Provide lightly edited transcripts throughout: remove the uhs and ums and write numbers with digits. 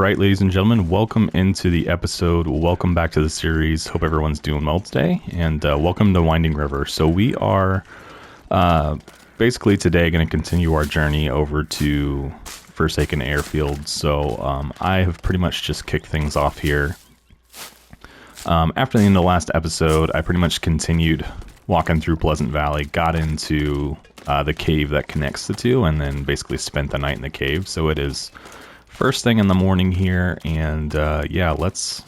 right, ladies and gentlemen, welcome into the episode. Welcome back to the series. Hope everyone's doing well today, and welcome to Winding River. So we are basically today going to continue our journey over to Forsaken Airfield. So I have pretty much just kicked things off here. After the end of the last episode, I pretty much continued walking through Pleasant Valley, got into the cave that connects the two, and then basically spent the night in the cave. So it is first thing in the morning here, and yeah, let's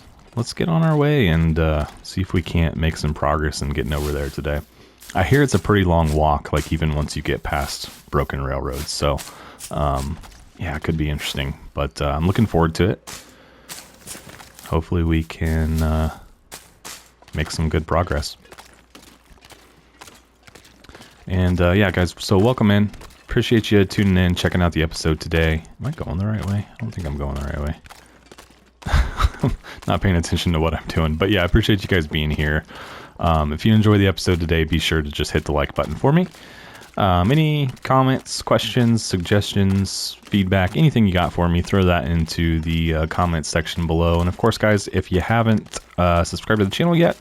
get on our way and see if we can't make some progress in getting over there today. I hear it's a pretty long walk, like even once you get past broken railroads. So yeah, it could be interesting, but I'm looking forward to it. Hopefully we can make some good progress. And yeah, guys, so welcome in. Appreciate you tuning in, checking out the episode today. Am I going the right way? I don't think I'm going the right way. Not paying attention to what I'm doing. But yeah, I appreciate you guys being here. If you enjoy the episode today, be sure to just hit the like button for me. Any comments, questions, suggestions, feedback, anything you got for me, throw that into the comments section below. And of course, guys, if you haven't subscribed to the channel yet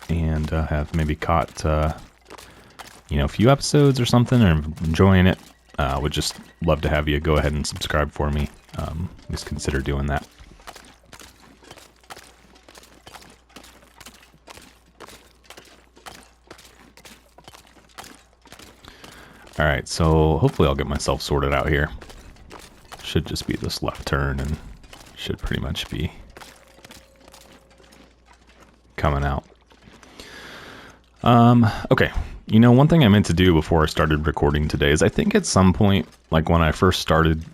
and have maybe caught a few episodes or something, or enjoying it, would just love to have you go ahead and subscribe for me. Just consider doing that. All right, so hopefully I'll get myself sorted out here. Should just be this left turn and should pretty much be coming out. Okay. One thing I meant to do before I started recording today is I think at some point, like when I first started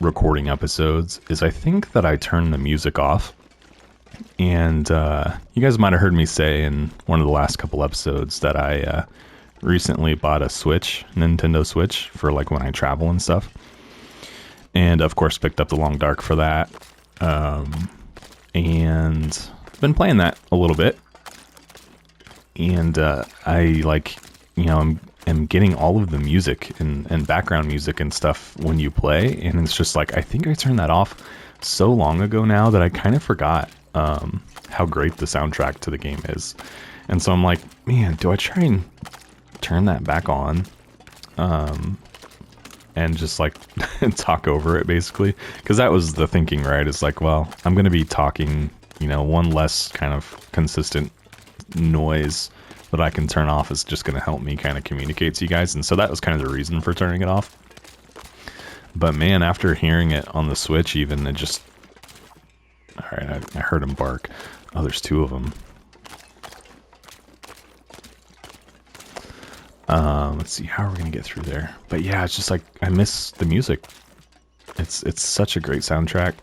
recording episodes, is I think that I turned the music off. And you guys might have heard me say in one of the last couple episodes that I recently bought a Nintendo Switch, for like when I travel and stuff. And of course picked up the Long Dark for that. And been playing that a little bit. And I am getting all of the music and background music and stuff when you play, and it's just like I think I turned that off so long ago now that I kind of forgot how great the soundtrack to the game is. And so I'm like, man, do I try and turn that back on and just like talk over it, basically? Because that was the thinking, right? It's like, well, I'm going to be talking, one less kind of consistent noise that I can turn off is just going to help me kind of communicate to you guys. And so that was kind of the reason for turning it off. But man, after hearing it on the Switch, even, it just... Alright, I heard him bark. Oh, there's two of them. Let's see, how are we going to get through there? But yeah, it's just like, I miss the music. It's such a great soundtrack.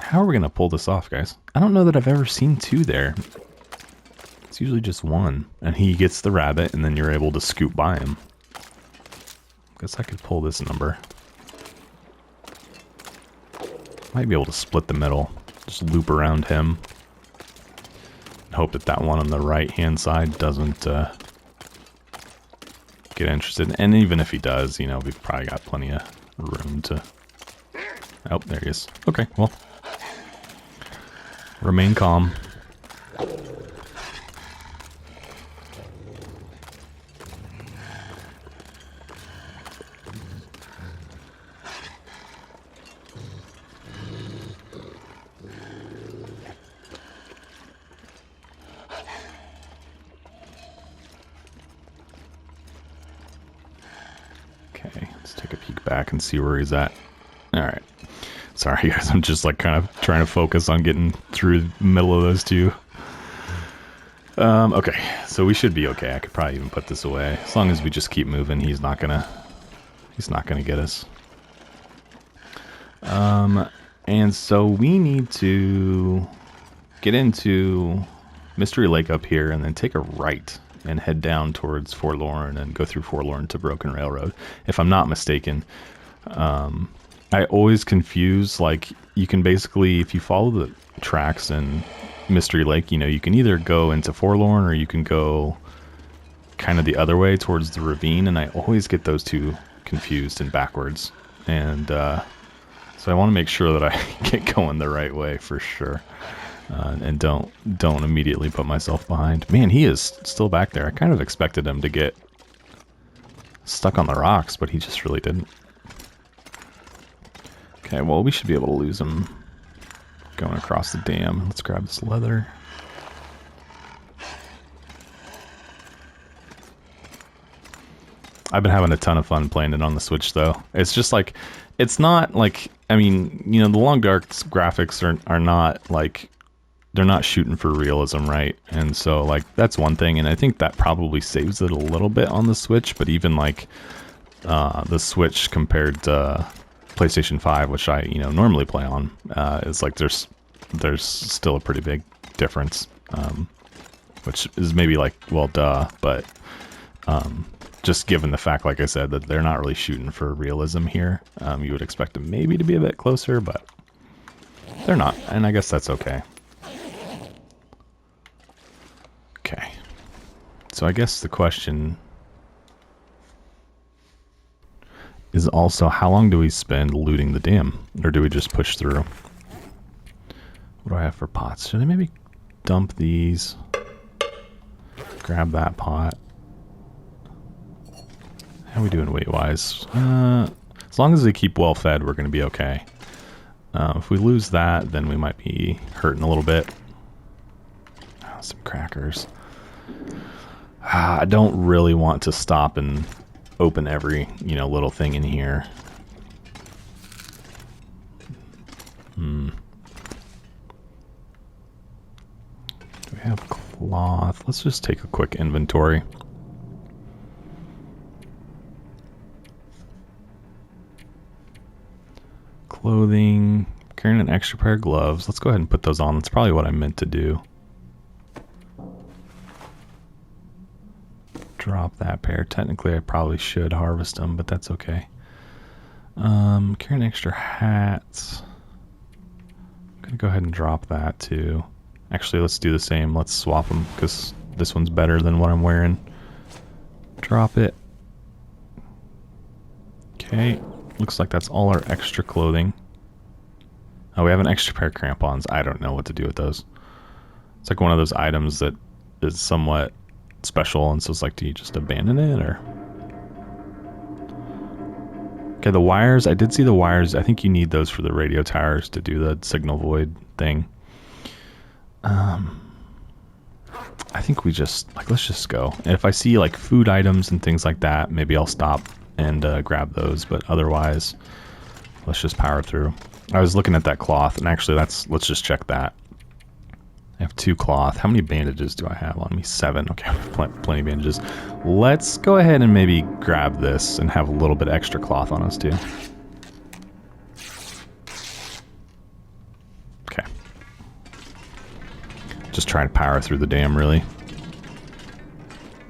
How are we going to pull this off, guys? I don't know that I've ever seen two there. It's usually just one. And he gets the rabbit, and then you're able to scoot by him. Guess I could pull this number. Might be able to split the middle. Just loop around him. Hope that that one on the right-hand side doesn't get interested. And even if he does, we've probably got plenty of room to... Oh, there he is. Okay, well. Remain calm. Okay, let's take a peek back and see where he's at. Alright. Sorry guys, I'm just like kind of trying to focus on getting through the middle of those two. Okay, so we should be okay. I could probably even put this away. As long as we just keep moving, he's not gonna get us. And so we need to get into Mystery Lake up here and then take a right and head down towards Forlorn and go through Forlorn to Broken Railroad, if I'm not mistaken. I always confuse, like, you can basically, if you follow the tracks in Mystery Lake, you can either go into Forlorn or you can go kind of the other way towards the ravine, and I always get those two confused and backwards. And So I want to make sure that I get going the right way for sure. And don't immediately put myself behind. Man, he is still back there. I kind of expected him to get stuck on the rocks, but he just really didn't. Okay, well, we should be able to lose him going across the dam. Let's grab this leather. I've been having a ton of fun playing it on the Switch, though. It's just like, it's not like, I mean, you know, the Long Dark's graphics are not like, they're not shooting for realism, right? And so, like, that's one thing, and I think that probably saves it a little bit on the Switch, but even, like, the Switch compared to PlayStation 5, which I, you know, normally play on, is like, there's still a pretty big difference, which is maybe like, well, duh, but just given the fact, like I said, that they're not really shooting for realism here, you would expect them maybe to be a bit closer, but they're not, and I guess that's okay. Okay, so I guess the question is also, how long do we spend looting the dam, or do we just push through? What do I have for pots? Should I maybe dump these? Grab that pot. How are we doing weight-wise? As long as they keep well fed, we're going to be okay. If we lose that, then we might be hurting a little bit. Oh, some crackers. I don't really want to stop and open every, you know, little thing in here. Do we have cloth? Let's just take a quick inventory. Clothing. Carrying an extra pair of gloves. Let's go ahead and put those on. That's probably what I meant to do. Drop that pair. Technically, I probably should harvest them, but that's okay. Carrying extra hats. I'm going to go ahead and drop that too. Actually, let's do the same. Let's swap them because this one's better than what I'm wearing. Drop it. Okay. Looks like that's all our extra clothing. Oh, we have an extra pair of crampons. I don't know what to do with those. It's like one of those items that is somewhat special, and so it's like, do you just abandon it, or? Okay, the wires. I did see the wires. I think you need those for the radio towers to do the signal void thing. I think we just, like, let's just go. And if I see, like, food items and things like that, maybe I'll stop and grab those, but otherwise, let's just power through. I was looking at that cloth, and actually, let's just check that. I have 2 cloth. How many bandages do I have on me? 7. Okay, I have plenty of bandages. Let's go ahead and maybe grab this and have a little bit extra cloth on us, too. Okay. Just trying to power through the dam, really.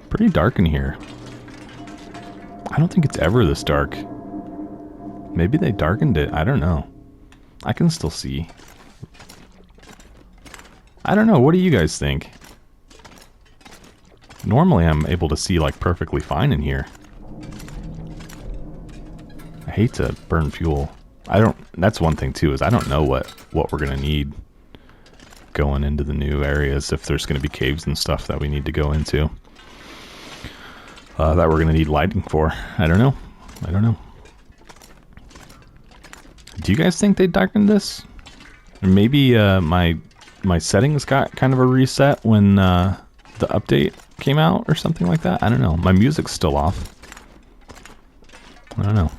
Pretty dark in here. I don't think it's ever this dark. Maybe they darkened it. I don't know. I can still see. I don't know. What do you guys think? Normally I'm able to see like perfectly fine in here. I hate to burn fuel. That's one thing too, is I don't know what we're going to need going into the new areas, if there's going to be caves and stuff that we need to go into. That we're going to need lighting for. I don't know. Do you guys think they darkened this? Or maybe my settings got kind of a reset when the update came out or something like that? I don't know. My music's still off. I don't know.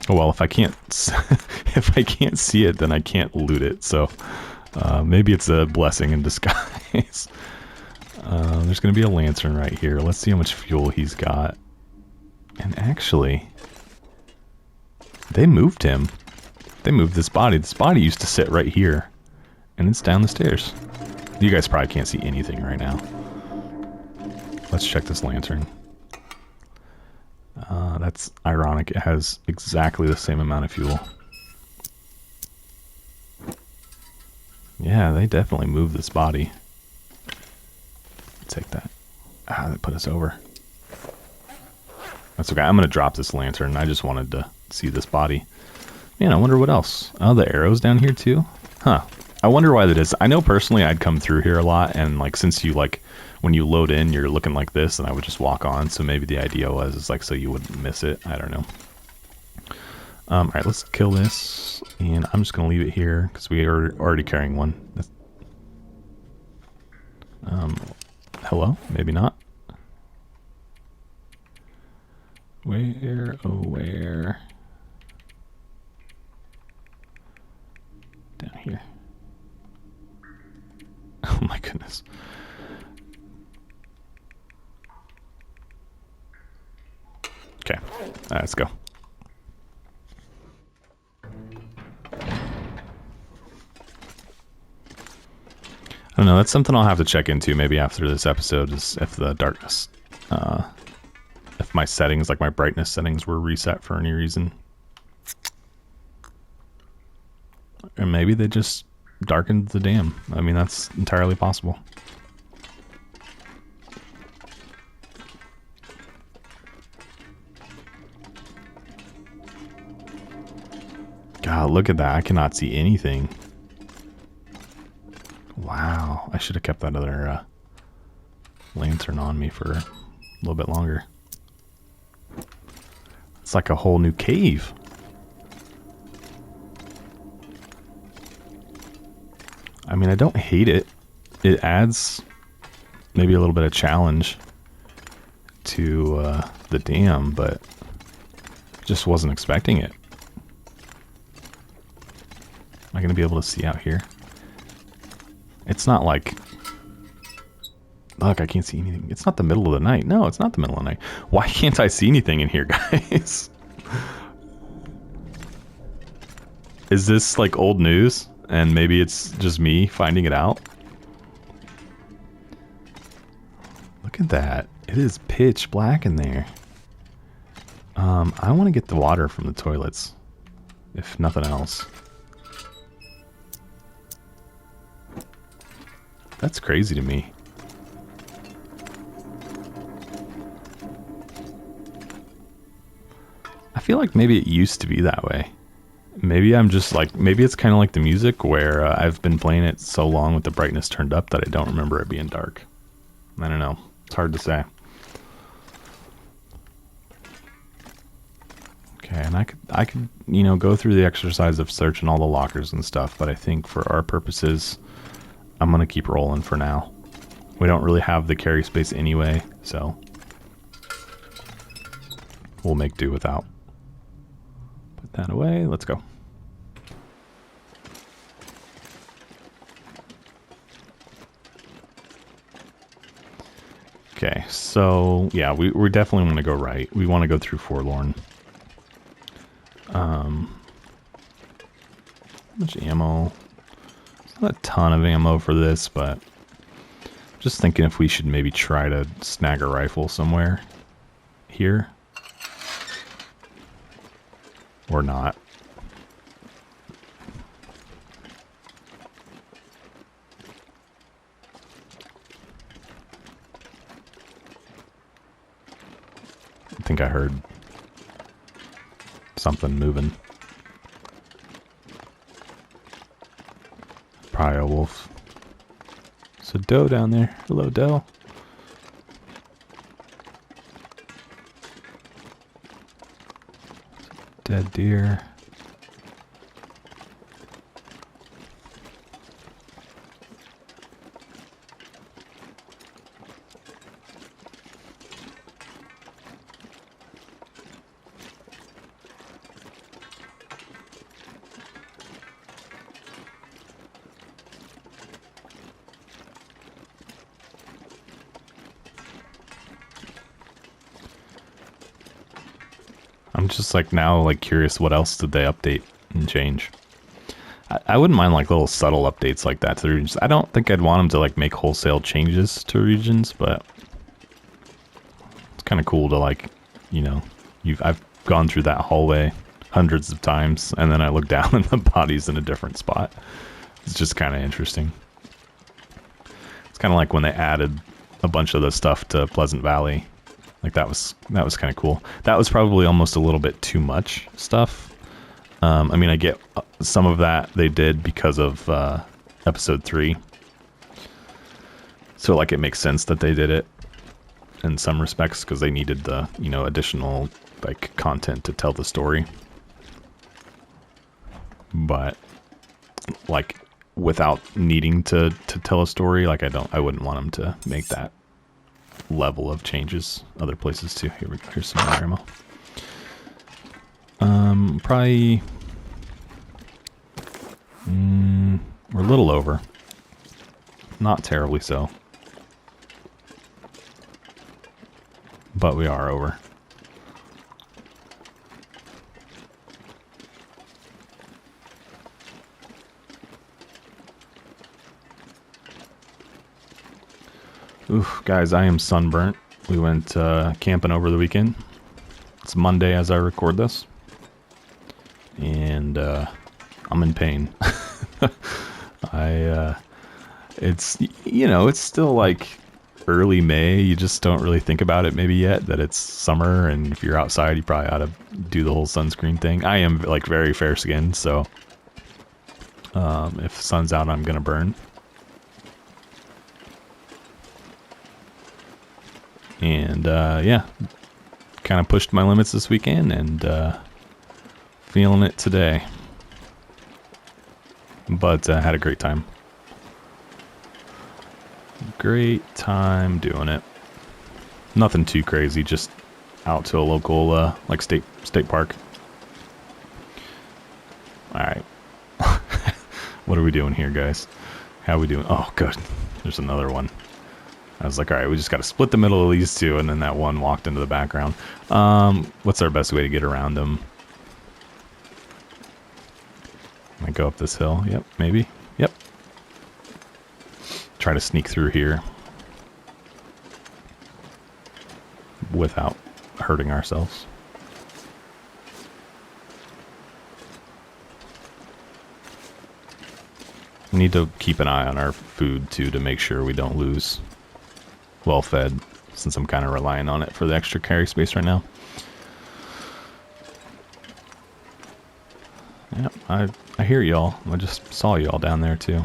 Oh well, if I can't see it, then I can't loot it. So maybe it's a blessing in disguise. There's going to be a lantern right here. Let's see how much fuel he's got. And actually, they moved him. They moved this body. This body used to sit right here. And it's down the stairs. You guys probably can't see anything right now. Let's check this lantern. That's ironic. It has exactly the same amount of fuel. Yeah, they definitely moved this body. Take that. That put us over. That's okay. I'm going to drop this lantern. I just wanted to see this body. Man, I wonder what else. Oh, the arrows down here too? Huh. I wonder why that is. I know personally I'd come through here a lot, and like since you like when you load in you're looking like this, and I would just walk on, so maybe the idea was is like so you wouldn't miss it. I don't know. Alright, let's kill this, and I'm just gonna leave it here because we are already carrying one. Hello? Maybe not. Where, oh where? Down here. Oh my goodness. Okay, let's go. I don't know, that's something I'll have to check into maybe after this episode, is if the darkness, if my settings, like my brightness settings, were reset for any reason. Or maybe they just darkened the dam. I mean, that's entirely possible. God, look at that. I cannot see anything. Wow. I should have kept that other lantern on me for a little bit longer. It's like a whole new cave. I mean, I don't hate it. It adds maybe a little bit of challenge to the dam, but just wasn't expecting it. Am I going to be able to see out here? It's not like... Look, I can't see anything. It's not the middle of the night. No, it's not the middle of the night. Why can't I see anything in here, guys? Is this like old news? And maybe it's just me finding it out? Look at that. It is pitch black in there. I want to get the water from the toilets, if nothing else. That's crazy to me. I feel like maybe it used to be that way. Maybe I'm just like, maybe it's kind of like the music where I've been playing it so long with the brightness turned up that I don't remember it being dark. I don't know. It's hard to say. Okay, and I could, you know, go through the exercise of searching all the lockers and stuff, but I think for our purposes, I'm going to keep rolling for now. We don't really have the carry space anyway, so we'll make do without. Put that away. Let's go. Okay, so yeah, we definitely want to go right. We want to go through Forlorn. How much ammo? Not a ton of ammo for this, but just thinking if we should maybe try to snag a rifle somewhere here or not. I think I heard something moving. Probably a wolf. There's a doe down there. Hello, doe. Dead deer. I'm just like now like curious what else did they update and change. I wouldn't mind like little subtle updates like that to the regions. I don't think I'd want them to like make wholesale changes to regions, but it's kind of cool to like, you know, I've gone through that hallway hundreds of times and then I look down and the body's in a different spot. It's just kind of interesting. It's kind of like when they added a bunch of the stuff to Pleasant Valley. Like that was kind of cool. That was probably almost a little bit too much stuff. I mean, I get some of that they did because of episode 3. So, like, it makes sense that they did it in some respects because they needed the, you know, additional, like, content to tell the story. But, like, without needing to tell a story, like, I wouldn't want them to make that level of changes other places too. Here we go. Here's some more ammo. Probably we're a little over. Not terribly so. But we are over. Oof, guys, I am sunburnt. We went camping over the weekend. It's Monday as I record this. And I'm in pain. It's, you know, it's still like early May. You just don't really think about it maybe yet that it's summer, and if you're outside you probably ought to do the whole sunscreen thing. I am like very fair skinned, so if the sun's out I'm gonna burn. And yeah, kind of pushed my limits this weekend, and feeling it today. But had a great time. Great time doing it. Nothing too crazy, just out to a local like state park. Alright. What are we doing here, guys? How are we doing? Oh, good. There's another one. I was like, alright, we just got to split the middle of these two, and then that one walked into the background. What's our best way to get around them? I go up this hill. Yep, maybe. Yep. Try to sneak through here without hurting ourselves. We need to keep an eye on our food too to make sure we don't lose well fed, since I'm kind of relying on it for the extra carry space right now. Yep, I hear y'all. I just saw y'all down there too.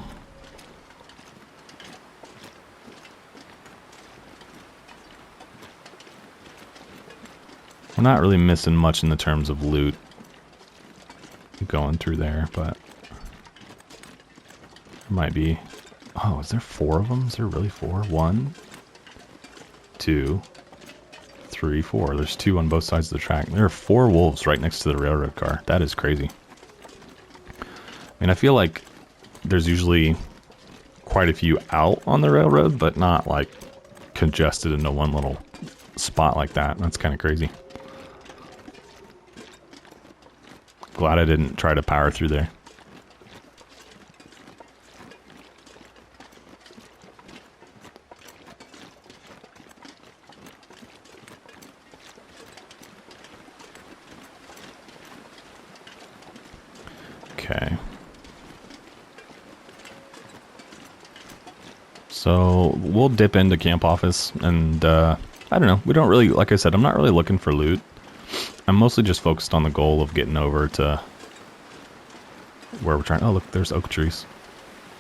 We're not really missing much in the terms of loot going through there, but there might be. Oh, is there 4 of them? Is there really 4? 1, 2, 3, 4. There's 2 on both sides of the track. There are 4 wolves right next to the railroad car. That is crazy. I mean, I feel like there's usually quite a few out on the railroad, but not like congested into one little spot like that. That's kind of crazy. Glad I didn't try to power through there. Okay. So we'll dip into camp office, and I don't know. We don't really, like I said, I'm not really looking for loot. I'm mostly just focused on the goal of getting over to where we're trying. Oh, look, there's oak trees.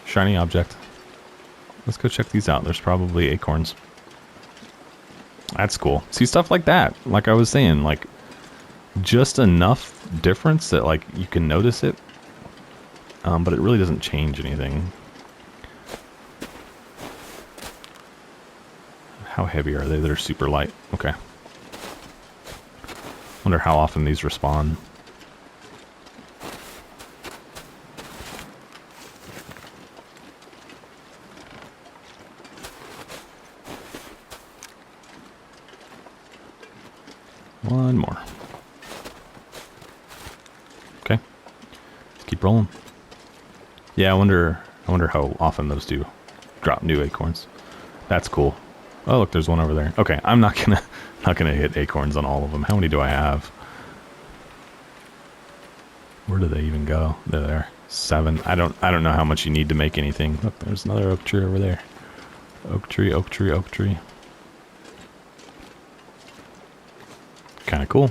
Shiny object. Let's go check these out. There's probably acorns. That's cool. See, stuff like that. Like I was saying, like just enough difference that like you can notice it, but it really doesn't change anything. How heavy are they? They're super light. Okay. Wonder how often these respawn. One more. Okay. Let's keep rolling. Yeah, I wonder how often those do drop new acorns. That's cool. Oh, look, there's one over there. Okay, I'm not gonna hit acorns on all of them. How many do I have? Where do they even go? They're there. 7. I don't know how much you need to make anything. Look, there's another oak tree over there. Oak tree, oak tree, oak tree. Kind of cool.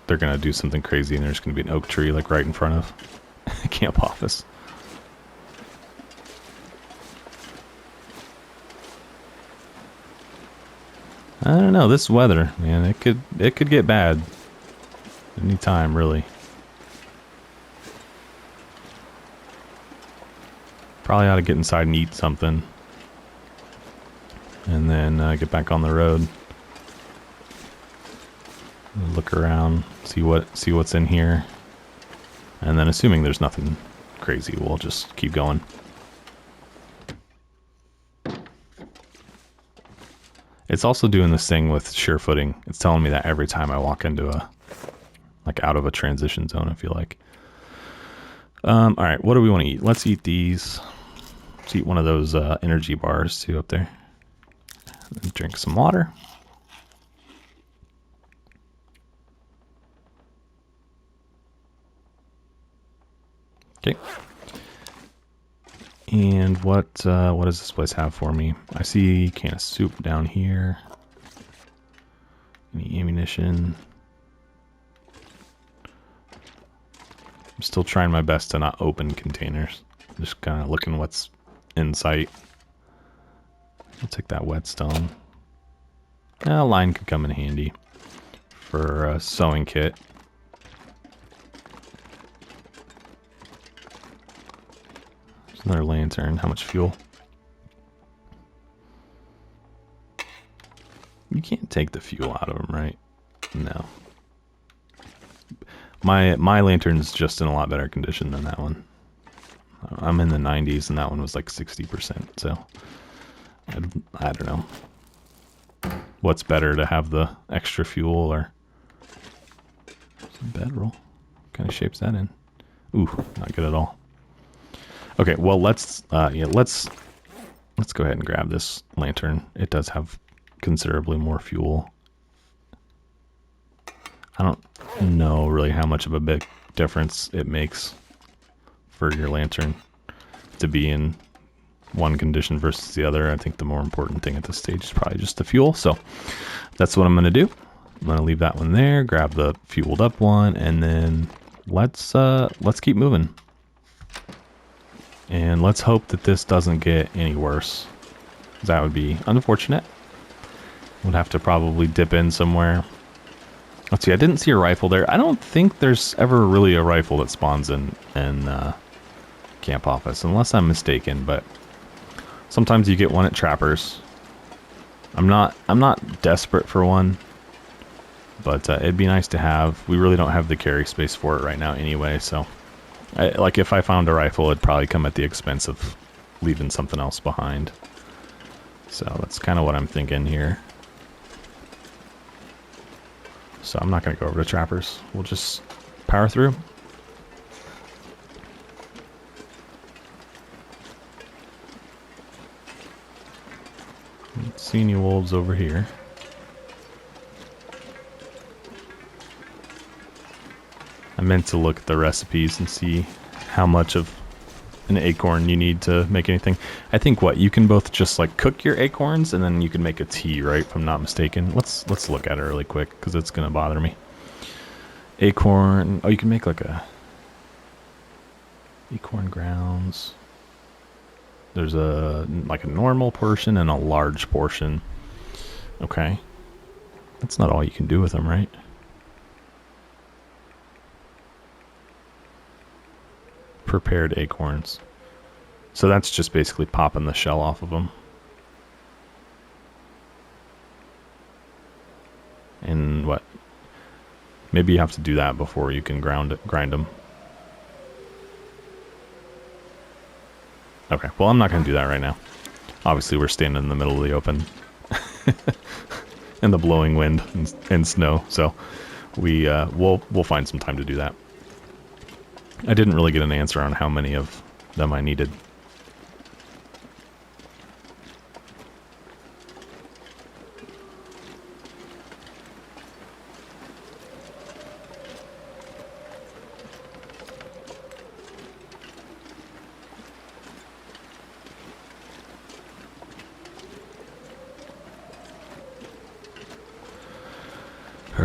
they're going to do something crazy and there's going to be an oak tree like right in front of camp office. I don't know, this weather, man, it could get bad anytime, really. Probably ought to get inside and eat something, and then get back on the road. Look around, see what's in here, and then assuming there's nothing crazy, we'll just keep going. It's also doing this thing with sure footing. It's telling me that every time I walk into out of a transition zone, I feel like. All right, what do we want to eat? Let's eat these. Let's eat one of those energy bars too up there. And drink some water. Okay. And what does this place have for me? I see a can of soup down here. Any ammunition? I'm still trying my best to not open containers. Just kind of looking what's in sight. I'll take that whetstone. A line could come in handy for a sewing kit. There's another lantern. How much fuel? You can't take the fuel out of them, right? No. My lantern's just in a lot better condition than that one. I'm in the 90s and that one was like 60%, so I don't know. What's better, to have the extra fuel or bedroll? What kind of shape's that in? Ooh, not good at all. Okay, well let's go ahead and grab this lantern. It does have considerably more fuel. I don't know really how much of a big difference it makes for your lantern to be in one condition versus the other. I think the more important thing at this stage is probably just the fuel. So that's what I'm going to do. I'm going to leave that one there, grab the fueled up one, and then let's keep moving. And let's hope that this doesn't get any worse. That would be unfortunate. Would have to probably dip in somewhere. Let's see, I didn't see a rifle there. I don't think there's ever really a rifle that spawns in camp office, unless I'm mistaken, but sometimes you get one at Trappers. I'm not desperate for one, but it'd be nice to have. We really don't have the carry space for it right now anyway, so like if I found a rifle, it'd probably come at the expense of leaving something else behind. So that's kind of what I'm thinking here. So I'm not going to go over to Trappers. We'll just power through. Don't see any wolves over here. I meant to look at the recipes and see how much of an acorn you need to make anything. I think you can both just like cook your acorns and then you can make a tea, right? If I'm not mistaken. Let's look at it really quick because it's gonna bother me. Acorn. Oh, you can make like a acorn grounds. There's a normal portion and a large portion. Okay. That's not all you can do with them, right? Prepared acorns. So that's just basically popping the shell off of them. And what? Maybe you have to do that before you can grind them. Okay, well I'm not going to do that right now. Obviously we're standing in the middle of the open. And the blowing wind and snow, so we'll find some time to do that. I didn't really get an answer on how many of them I needed.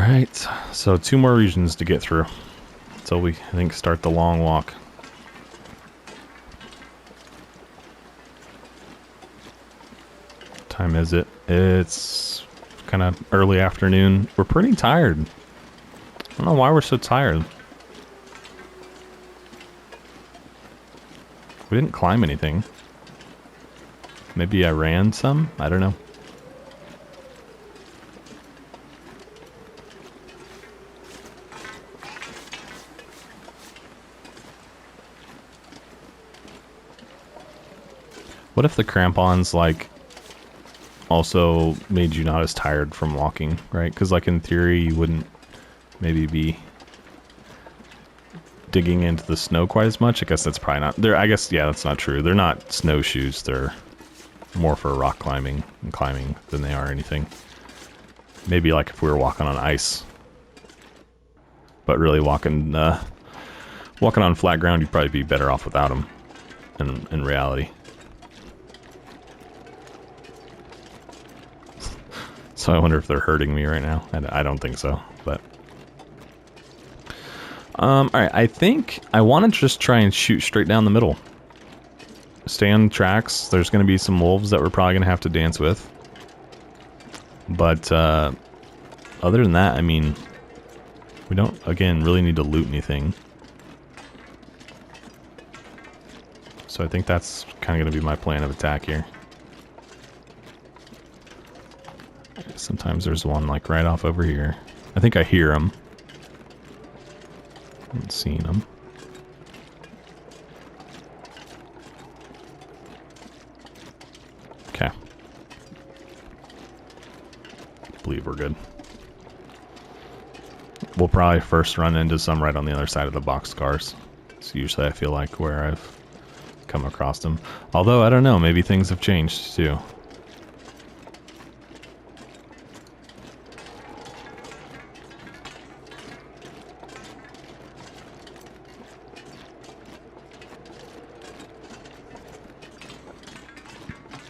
Alright, so 2 more regions to get through until we, I think, start the long walk. What time is it? It's kind of early afternoon. We're pretty tired. I don't know why we're so tired. We didn't climb anything. Maybe I ran some? I don't know. What if the crampons, like, also made you not as tired from walking, right? Because, like, in theory, you wouldn't maybe be digging into the snow quite as much. I guess that's probably not... I guess, yeah, that's not true. They're not snowshoes. They're more for rock climbing and climbing than they are anything. Maybe, like, if we were walking on ice. But really walking on flat ground, you'd probably be better off without them in reality. So I wonder if they're hurting me right now. I don't think so, but... Alright, I think I want to just try and shoot straight down the middle. Stay on tracks. There's going to be some wolves that we're probably going to have to dance with. But, other than that, I mean... We don't, again, really need to loot anything. So I think that's kind of going to be my plan of attack here. Sometimes there's one, like, right off over here. I think I hear him. I haven't seen him. Okay. I believe we're good. We'll probably first run into some right on the other side of the boxcars. It's usually, I feel like, where I've come across them. Although, I don't know, maybe things have changed, too.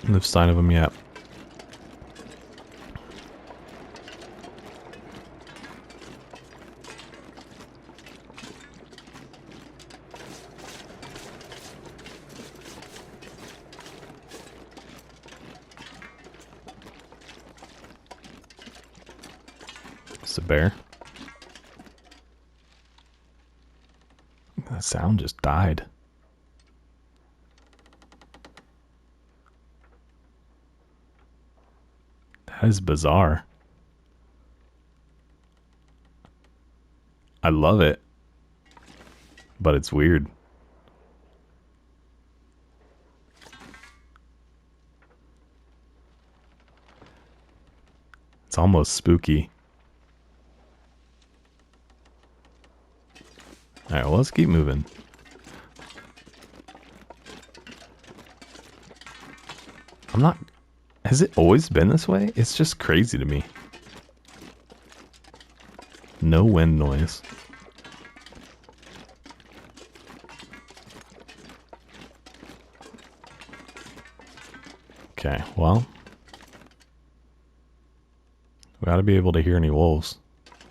No sign of him yet. It's a bear. That sound just died. That is bizarre. I love it. But it's weird. It's almost spooky. Alright, well, let's keep moving. I'm not... Has it always been this way? It's just crazy to me. No wind noise. Okay, well... We ought to be able to hear any wolves.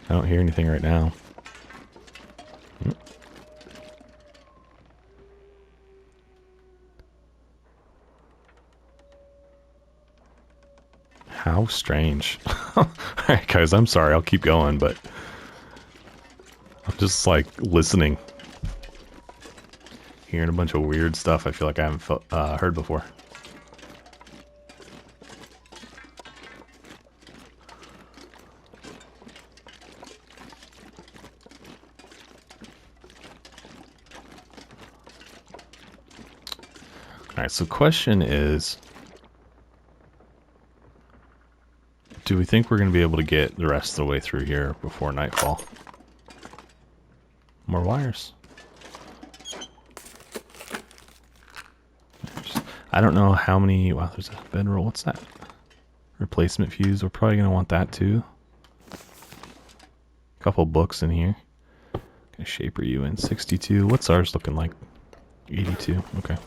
I don't hear anything right now. How strange. Alright guys, I'm sorry, I'll keep going, but... I'm just, like, listening. Hearing a bunch of weird stuff I feel like I haven't heard before. Alright, so question is... Do we think we're going to be able to get the rest of the way through here before nightfall? More wires. I don't know how many... Wow, there's a bedroll. What's that? Replacement fuse. We're probably going to want that too. A couple books in here. Gonna shaper you in 62. What's ours looking like? 82. Okay.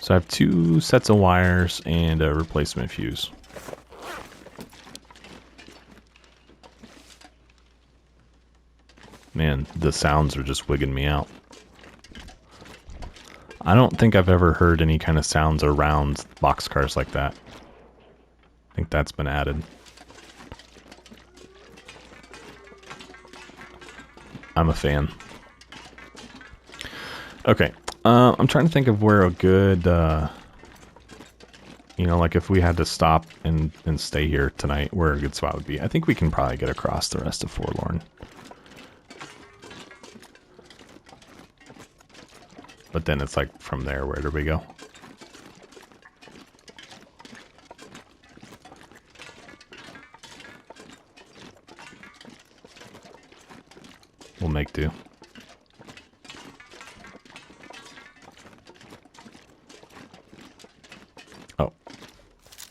So I have 2 sets of wires and a replacement fuse. Man, the sounds are just wigging me out. I don't think I've ever heard any kind of sounds around boxcars like that. I think that's been added. I'm a fan. Okay, I'm trying to think of where a good, you know, like if we had to stop and stay here tonight, where a good spot would be. I think we can probably get across the rest of Forlorn. But then it's like, from there, where do we go? We'll make do. Oh,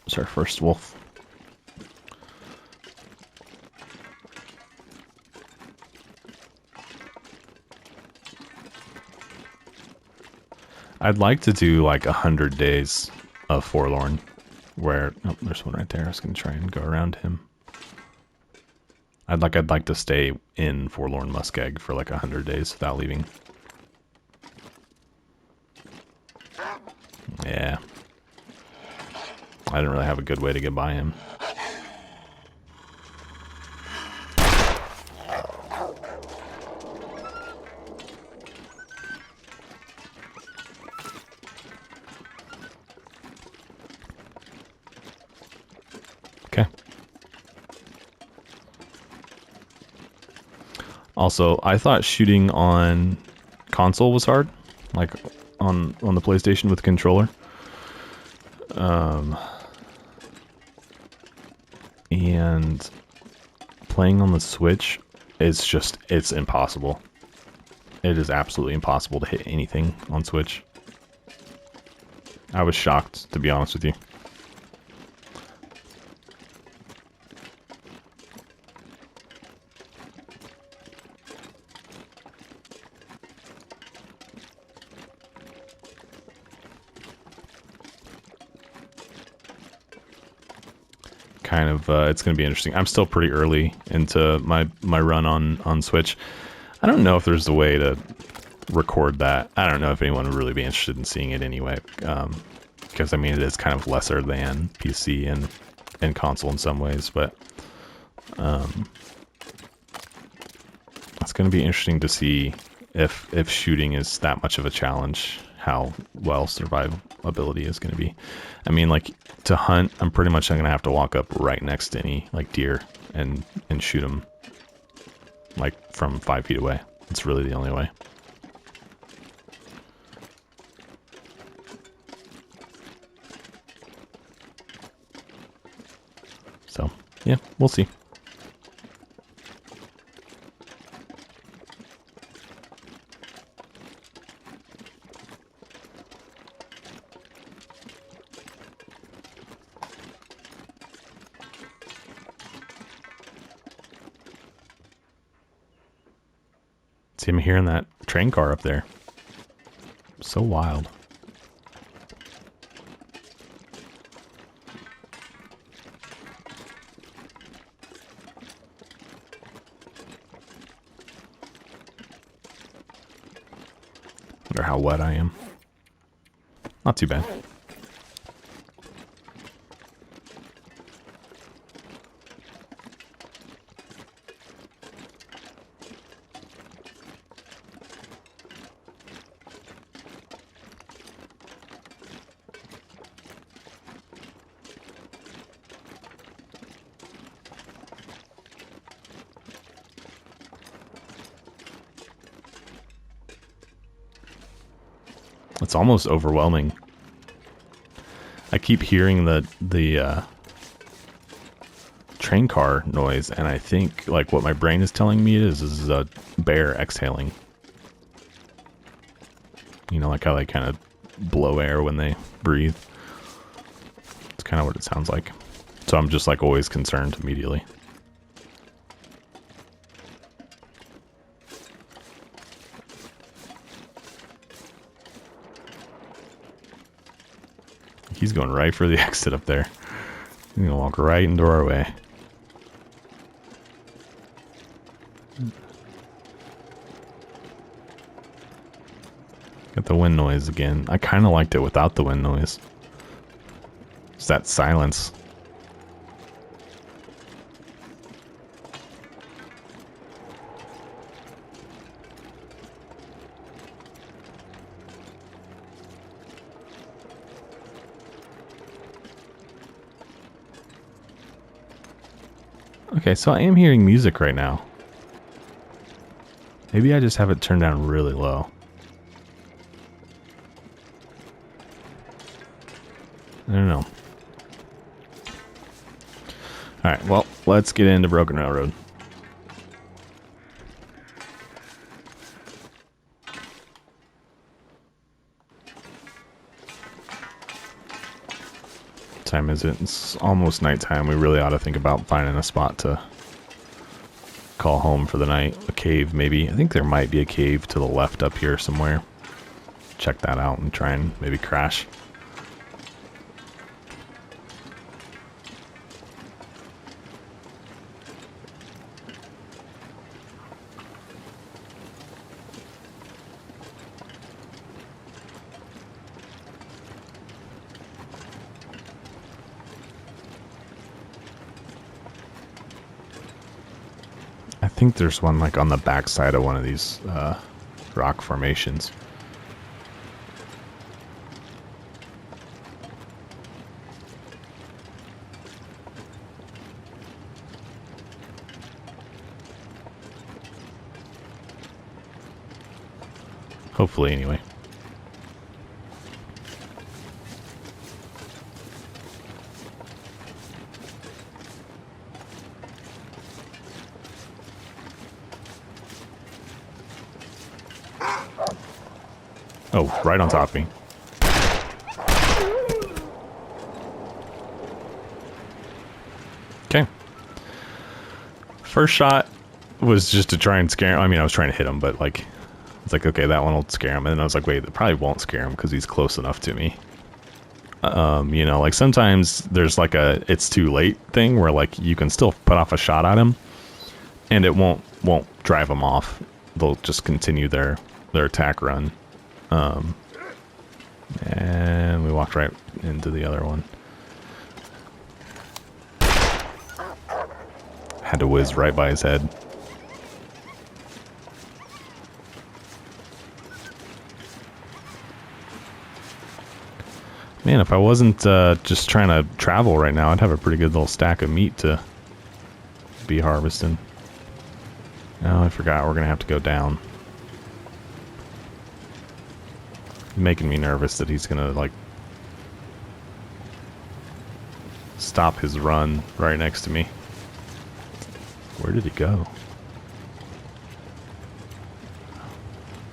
it's our first wolf. I'd like to do like 100 days of Forlorn, where oh, there's one right there. I was gonna try and go around him. I'd like to stay in Forlorn Muskeg'n for like 100 days without leaving. Yeah, I didn't really have a good way to get by him. Okay. Also, I thought shooting on console was hard, like on the PlayStation with the controller. And playing on the Switch, it's impossible. It is absolutely impossible to hit anything on Switch. I was shocked, to be honest with you. Kind of, it's going to be interesting. I'm still pretty early into my run on Switch. I don't know if there's a way to record that. I don't know if anyone would really be interested in seeing it anyway, because I mean it is kind of lesser than PC and console in some ways, but it's going to be interesting to see if shooting is that much of a challenge, how well survivability is going to be. I mean, like, to hunt, I'm pretty much going to have to walk up right next to any, like, deer and shoot them, like, from 5 feet away. It's really the only way. So, yeah, we'll see. See, I'm hearing that train car up there. So wild. Wonder how wet I am. Not too bad. It's almost overwhelming. I keep hearing the train car noise, and I think like what my brain is telling me is a bear exhaling. You know, like how they kind of blow air when they breathe. It's kind of what it sounds like. So I'm just like always concerned immediately. He's going right for the exit up there. He's gonna walk right into our way. Got the wind noise again. I kind of liked it without the wind noise. It's that silence. Okay, so I am hearing music right now. Maybe I just have it turned down really low. I don't know. Alright, well, let's get into Broken Railroad. What time is it? It's almost nighttime. We really ought to think about finding a spot to call home for the night. A cave, maybe. I think there might be a cave to the left up here somewhere. Check that out and try and maybe crash. I think there's one like on the backside of one of these rock formations. Hopefully, anyway. Oh, right on top of me. Okay. First shot was just to try and scare him. I mean, I was trying to hit him, but like, it's like, okay, that one will scare him. And then I was like, wait, that probably won't scare him because he's close enough to me. You know, like sometimes there's like a it's too late thing where like you can still put off a shot at him and it won't drive them off. They'll just continue their attack run. And we walked right into the other one. Had to whiz right by his head. Man, if I wasn't just trying to travel right now, I'd have a pretty good little stack of meat to be harvesting. Oh, I forgot we're gonna have to go down. Making me nervous that he's gonna like stop his run right next to me. Where did he go?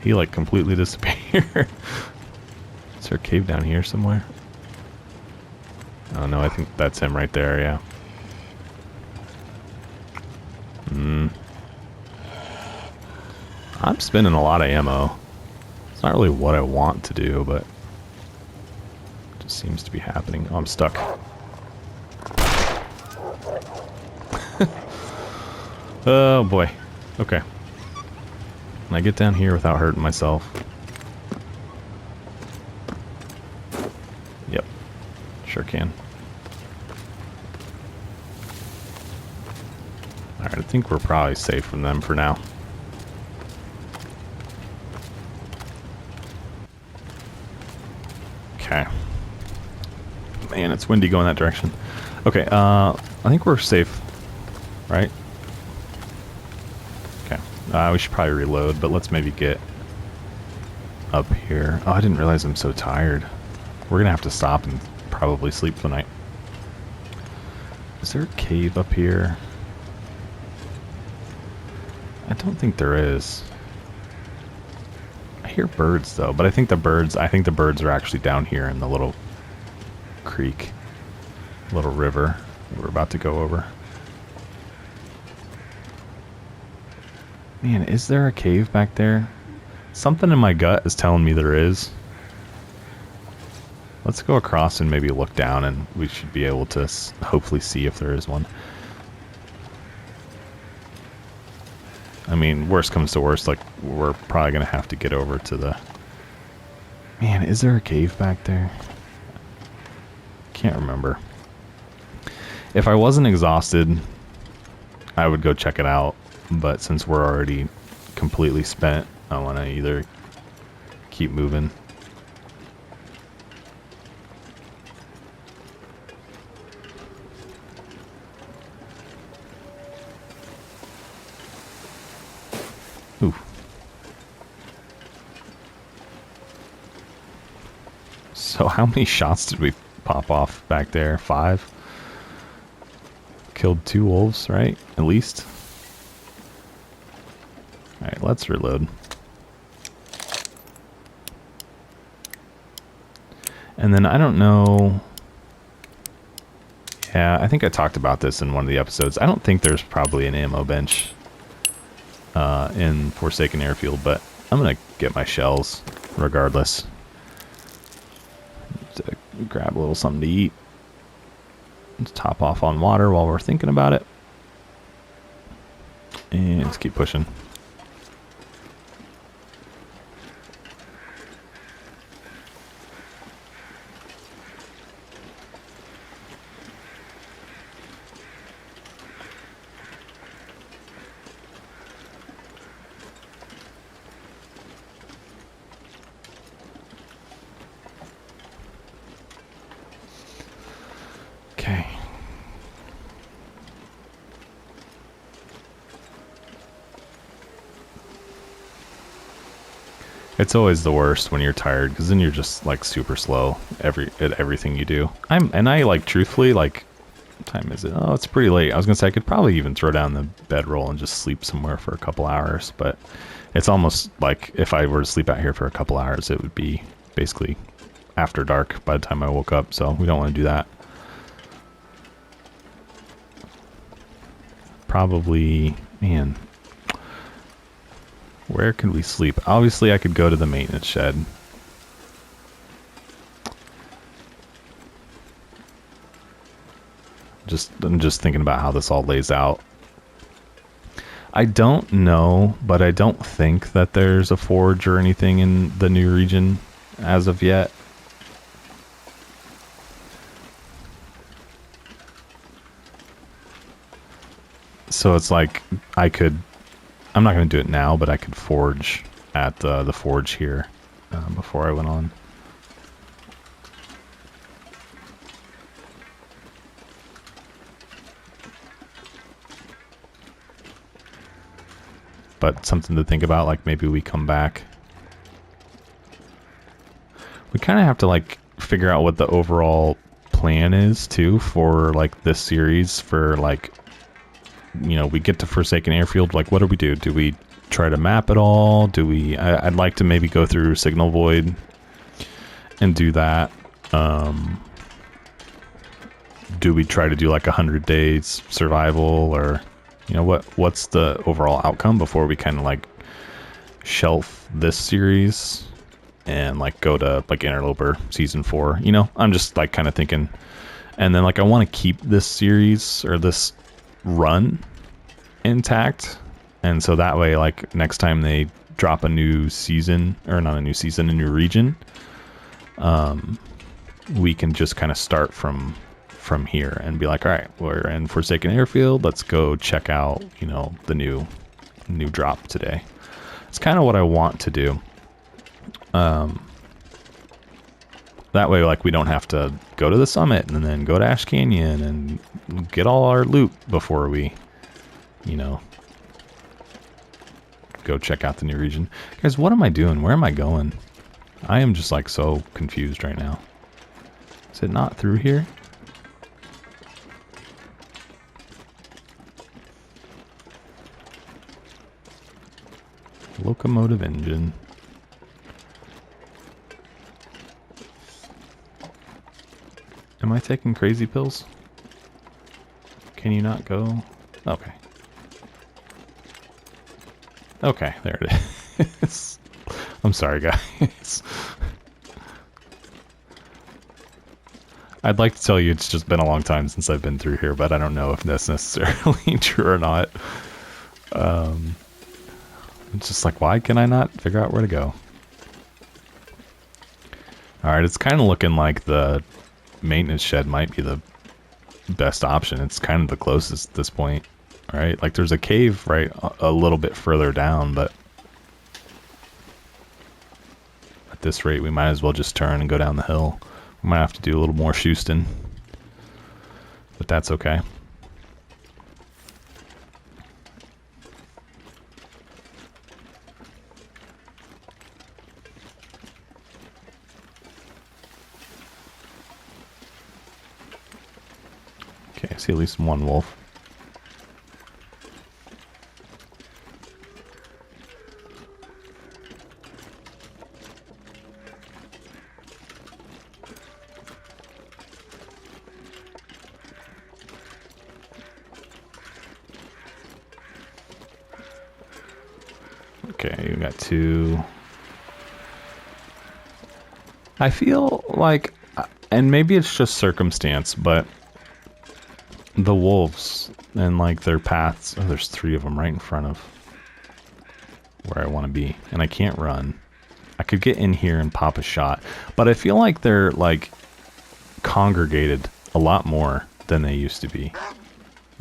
He like completely disappeared. Is there a cave down here somewhere? Oh no, I think that's him right there, yeah. I'm spending a lot of ammo. It's not really what I want to do, but it just seems to be happening. Oh, I'm stuck. Oh boy. Okay. Can I get down here without hurting myself? Yep. Sure can. Alright, I think we're probably safe from them for now. Okay. Man, it's windy going that direction. Okay, I think we're safe, right? Okay. We should probably reload, but let's maybe get up here. Oh, I didn't realize I'm so tired. We're gonna have to stop and probably sleep tonight. Is there a cave up here? I don't think there is. I hear birds though, but I think the birds are actually down here in the little creek, little river we're about to go over. Man, is there a cave back there? Something in my gut is telling me there is. Let's go across and maybe look down, and we should be able to hopefully see if there is one. I mean, worst comes to worst, like, we're probably going to have to get over to the... Man, is there a cave back there? Can't remember. If I wasn't exhausted, I would go check it out. But since we're already completely spent, I want to either keep moving. Ooh. So how many shots did we pop off back there? 5? Killed 2 wolves, right? At least. Alright, let's reload. And then I don't know... Yeah, I think I talked about this in one of the episodes. I don't think there's probably an ammo bench in Forsaken Airfield, but I'm going to get my shells regardless. To grab a little something to eat. Let's top off on water while we're thinking about it. And let's keep pushing. Okay. It's always the worst when you're tired, because then you're just like super slow at everything you do. I like truthfully, like, what time is it? Oh, it's pretty late. I was gonna say I could probably even throw down the bedroll and just sleep somewhere for a couple hours, but it's almost like if I were to sleep out here for a couple hours, it would be basically after dark by the time I woke up. So we don't want to do that. Probably, man, where could we sleep? Obviously, I could go to the maintenance shed. I'm just thinking about how this all lays out. I don't know, but I don't think that there's a forge or anything in the new region as of yet. So it's like I'm not going to do it now, but I could forge at the forge here before I went on. But something to think about, like maybe we come back. We kind of have to like figure out what the overall plan is too for like this series for like, you know, we get to Forsaken Airfield, like what do we do? Do we try to map it all? Do we... I'd like to maybe go through Signal Void and do that. Do we try to do like 100 days survival, or, you know, what's the overall outcome before we kind of like shelf this series and like go to like Interloper season 4? You know, I'm just like kind of thinking, and then like I want to keep this series or this run intact, and so that way like next time they drop a new season, or not a new season, a new region, we can just kind of start from here and be like, all right, we're in Forsaken Airfield, let's go check out, you know, the new drop today. It's kind of what I want to do. That way, like, we don't have to go to the summit and then go to Ash Canyon and get all our loot before we, you know, go check out the new region. Guys, what am I doing? Where am I going? I am just, like, so confused right now. Is it not through here? Locomotive engine. Am I taking crazy pills? Can you not go? Okay. Okay, there it is. I'm sorry, guys. I'd like to tell you it's just been a long time since I've been through here, but I don't know if that's necessarily true or not. It's just like, why can I not figure out where to go? Alright, it's kind of looking like the maintenance shed might be the best option. It's kind of the closest at this point. Alright, like there's a cave right a little bit further down, but at this rate we might as well just turn and go down the hill. We might have to do a little more shoosting, but that's okay. Okay, I see at least one wolf. Okay, we got two. I feel like, and maybe it's just circumstance, but the wolves and like their paths, oh, there's 3 of them right in front of where I want to be, and I can't run. I could get in here and pop a shot, but I feel like they're like congregated a lot more than they used to be.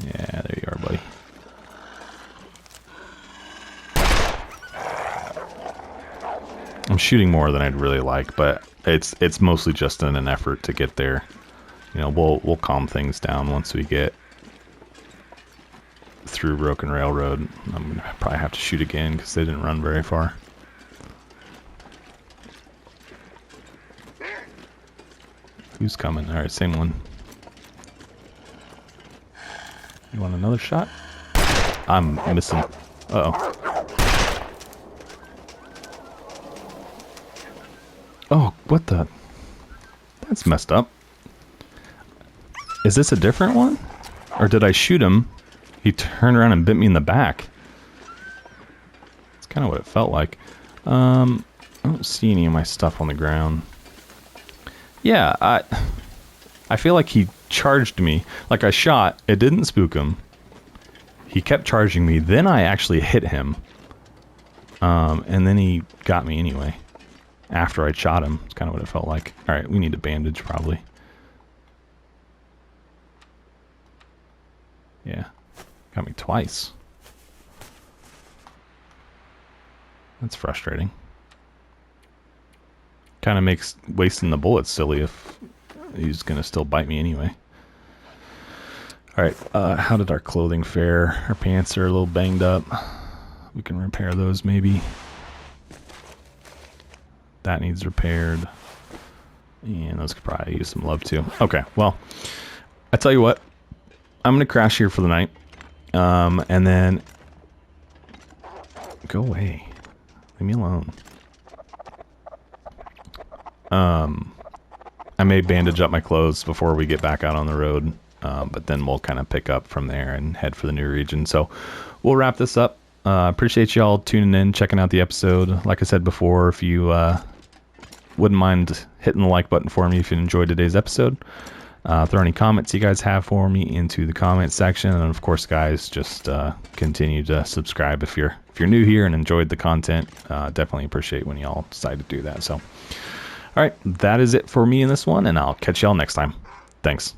Yeah, there you are, buddy. I'm shooting more than I'd really like, but it's mostly just in an effort to get there. You know, we'll calm things down once we get through Broken Railroad. I'm gonna probably have to shoot again because they didn't run very far. Who's coming? All right, same one. You want another shot? I'm missing. Uh-oh. Oh, what the? That's messed up. Is this a different one? Or did I shoot him? He turned around and bit me in the back. That's kind of what it felt like. I don't see any of my stuff on the ground. Yeah, I feel like he charged me. Like I shot, it didn't spook him. He kept charging me, then I actually hit him. And then he got me anyway. After I shot him. It's kind of what it felt like. Alright, we need a bandage probably. Yeah. Got me twice. That's frustrating. Kind of makes wasting the bullets silly if he's going to still bite me anyway. Alright, how did our clothing fare? Our pants are a little banged up. We can repair those maybe. That needs repaired. And those could probably use some love too. Okay, well, I tell you what. I'm going to crash here for the night. And then... Go away. Leave me alone. I may bandage up my clothes before we get back out on the road. But then we'll kind of pick up from there and head for the new region. So we'll wrap this up. Appreciate y'all tuning in, checking out the episode. Like I said before, if you wouldn't mind hitting the like button for me if you enjoyed today's episode. Throw any comments you guys have for me into the comment section. And of course, guys, just continue to subscribe if you're new here and enjoyed the content. Definitely appreciate when y'all decide to do that. So, all right, that is it for me in this one, and I'll catch y'all next time. Thanks.